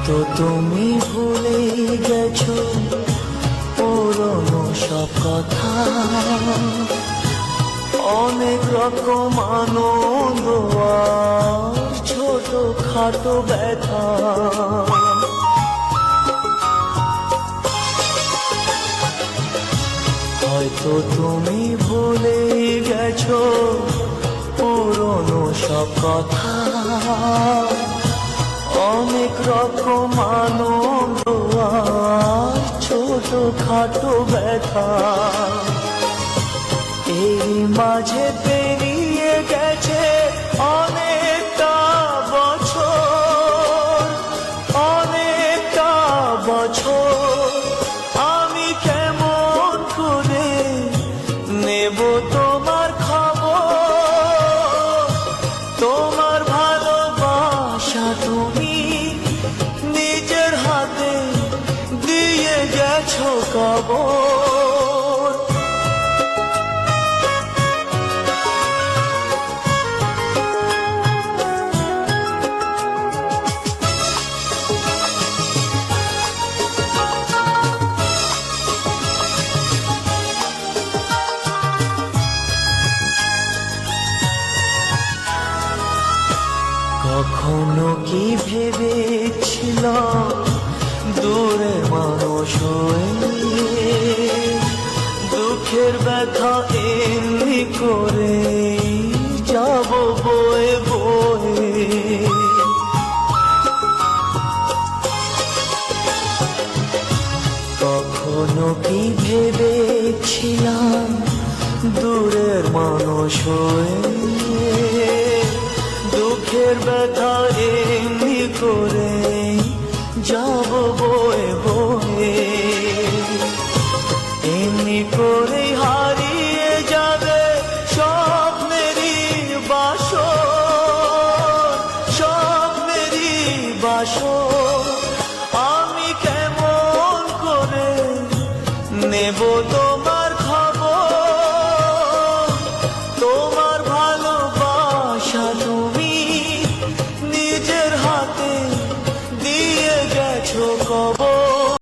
হয়তো তুমি ভুলে গেছো পুরনো সব কথা, অনেক রকম আনন্দ আর ছোট খাটো ব্যথা। হয়তো তুমি ভুলে গেছো পুরনো সব কথা, অনেক রকম আনন্দ আর ছোট খাটো ব্যথা। এই মাঝে পেরিয়ে গেছে অনেকটা বছর, অনেকটা বছর। আমি কেমন করে নেব তোমার খবর? তোমার ভালোবাসা তুমি নিজের হাতে দিয়ে গেছো কবর। কখনো কি ভেবেছিলাম দূরে মানুষ হয়ে দুঃখের ব্যথা এমনি করে যাব বয়ে বয়ে। কখনো কি ভেবেছিলাম দূরের মানুষ হয়ে দুঃখের ব্যথা এমনি করে যাব বয়ে বয়ে। এমনি করে হারিয়ে যাবে স্বপ্নেরই বাসর, স্বপ্নেরই বাসর।